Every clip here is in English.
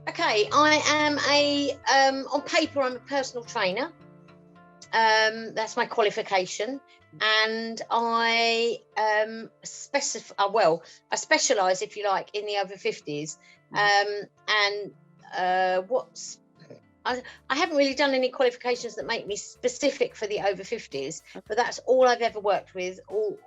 Okay, I am on paper, I'm a personal trainer. That's my qualification. And I specialise, if you like, in the over 50s. I haven't really done any qualifications that make me specific for the over 50s, but that's all I've ever worked with,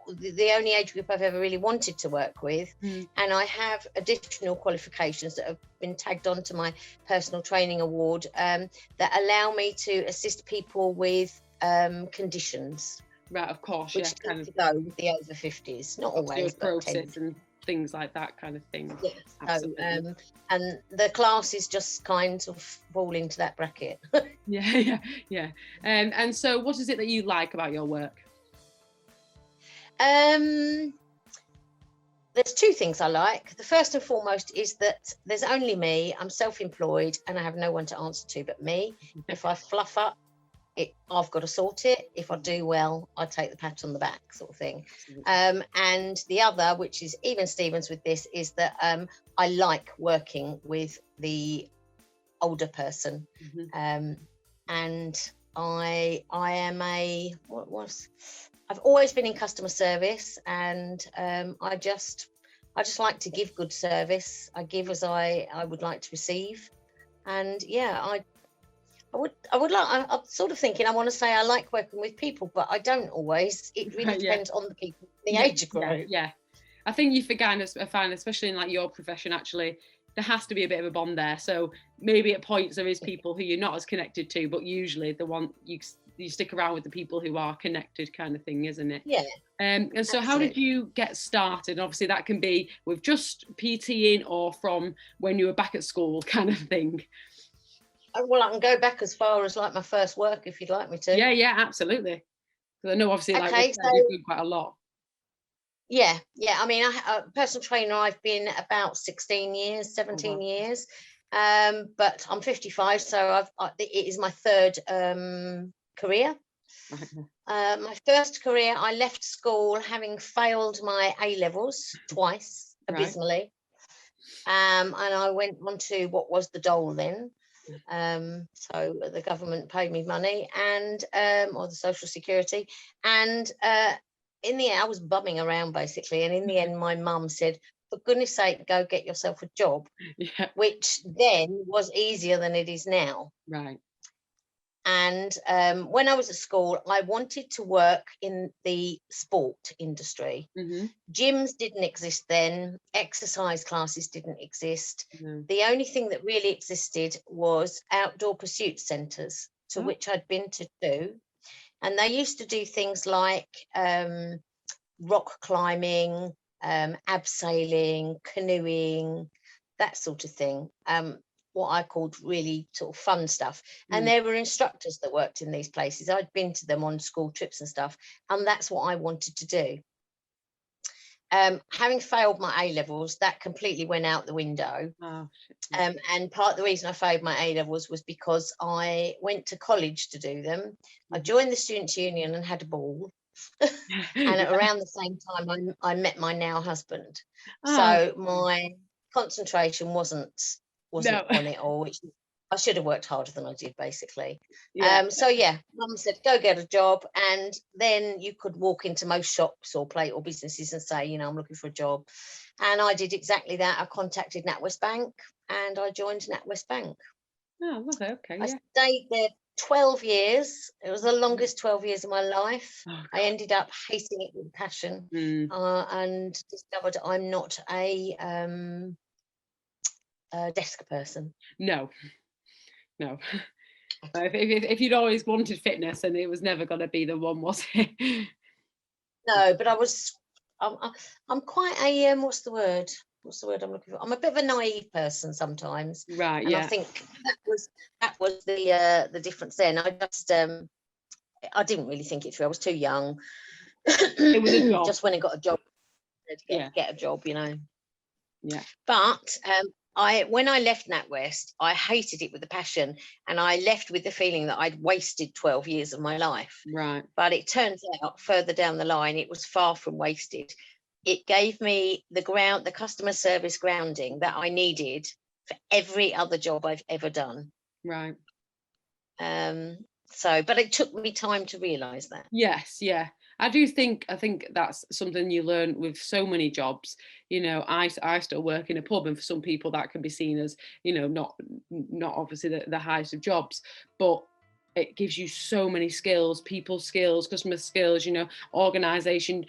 the only age group I've ever really wanted to work with. And I have additional qualifications that have been tagged onto my personal training award that allow me to assist people with conditions. Right, of course, which tend to go with the over 50s, not always, but tend and things like that kind of thing. Yeah. So, and the classes just kind of fall into that bracket. Yeah. And so what is it that you like about your work? There's two things I like. The first and foremost is that there's only me. I'm self-employed and I have no one to answer to but me. If I fluff up, I've got to sort it. If I do well, I take the pat on the back, sort of thing. And the other, which is even Stevens with this, is that I like working with the older person. And I am I've always been in customer service, and I just like to give good service. I give as I would like to receive, and I'm sort of thinking I want to say I like working with people, but I don't always. It really depends on the people, the age group. Yeah. I think you find, especially in like your profession, actually, there has to be a bit of a bond there. So maybe at points there is people who you're not as connected to, but usually the one you stick around with the people who are connected, kind of thing, isn't it? Yeah. And so how did you get started? Obviously that can be with just PTing or from when you were back at school, kind of thing. Well, I can go back as far as like my first work if you'd like me to. Yeah, absolutely. Because I know obviously you've done quite a lot. Yeah. I mean, a personal trainer, I've been about 17 years, but I'm 55, so it is my third career. My first career, I left school having failed my A-levels twice, abysmally. And I went on to what was the dole then. So the government paid me money and or the social security, and in the end I was bumming around basically, and in the end my mum said, for goodness sake, go get yourself a job. Which then was easier than it is now. Right. And when I was at school, I wanted to work in the sport industry. Gyms didn't exist then. Exercise classes didn't exist. The only thing that really existed was outdoor pursuit centres, to which I'd been to do. And they used to do things like rock climbing, abseiling, canoeing, that sort of thing. What I called really sort of fun stuff. And there were instructors that worked in these places. I'd been to them on school trips and stuff, and that's what I wanted to do. Having failed my A-levels, that completely went out the window. And part of the reason I failed my A-levels was because I went to college to do them. I joined the Students' Union and had a ball. And around the same time, I met my now husband. So my concentration wasn't on it all, which I should have worked harder than I did, basically. Mum said, go get a job, and then you could walk into most shops or businesses and say, I'm looking for a job. And I did exactly that. I contacted NatWest Bank and I joined NatWest Bank. Okay. I stayed there 12 years. It was the longest 12 years of my life. I ended up hating it with passion and discovered I'm not a desk person. No. If you'd always wanted fitness, and it was never going to be the one, was it? No, but I'm quite a what's the word I'm looking for? I'm a bit of a naive person sometimes, right? And I think that was the difference then. I just I didn't really think it through. I was too young. It was a job. Just when I got a job, get a job, Yeah. But when I left NatWest, I hated it with a passion, and I left with the feeling that I'd wasted 12 years of my life. Right. But it turns out further down the line, it was far from wasted. It gave me the customer service grounding that I needed for every other job I've ever done. Right. But it took me time to realise that. Yes, yeah. I think that's something you learn with so many jobs. I still work in a pub, and for some people that can be seen as, not obviously the highest of jobs, but it gives you so many skills, people skills, customer skills, organization,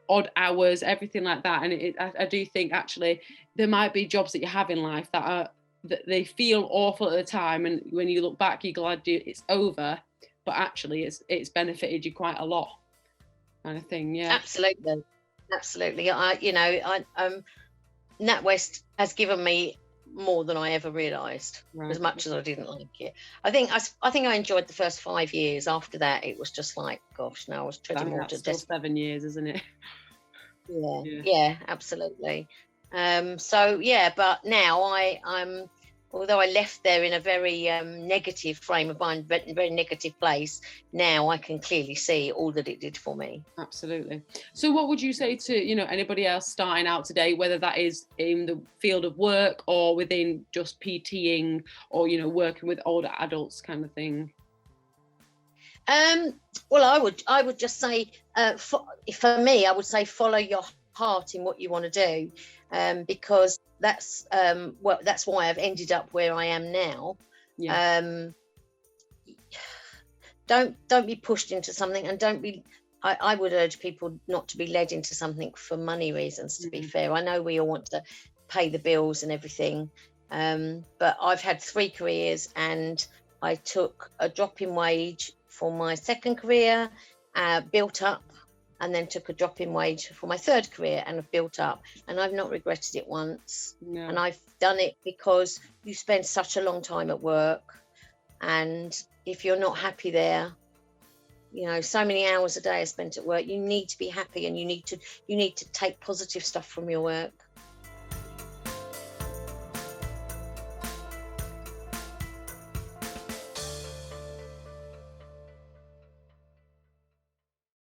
odd hours, everything like that. And I do think actually there might be jobs that you have in life that they feel awful at the time, and when you look back, you're glad it's over. But actually, it's benefited you quite a lot, kind of thing. Yeah. Absolutely. NatWest has given me more than I ever realised, Right. as much as I didn't like it. I think I enjoyed the first 5 years. After that, it was just like, gosh, no, I was treading water. That's still 7 years, isn't it? Yeah, absolutely. But now I'm although I left there in a very negative frame of mind, very negative place, now I can clearly see all that it did for me. Absolutely. So what would you say to, anybody else starting out today, whether that is in the field of work or within just PTing or, working with older adults kind of thing? Well, I would just say, for me, I would say follow your heart in what you want to do, because that's why I've ended up where I am now. Yeah. Don't be pushed into something, and I would urge people not to be led into something for money reasons, to be fair. I know we all want to pay the bills and everything, but I've had 3 careers, and I took a drop in wage for my second career, built up, and then took a drop in wage for my third career and have built up, and I've not regretted it once. No. And I've done it because you spend such a long time at work, and if you're not happy there, so many hours a day are spent at work, you need to be happy, and you need to take positive stuff from your work.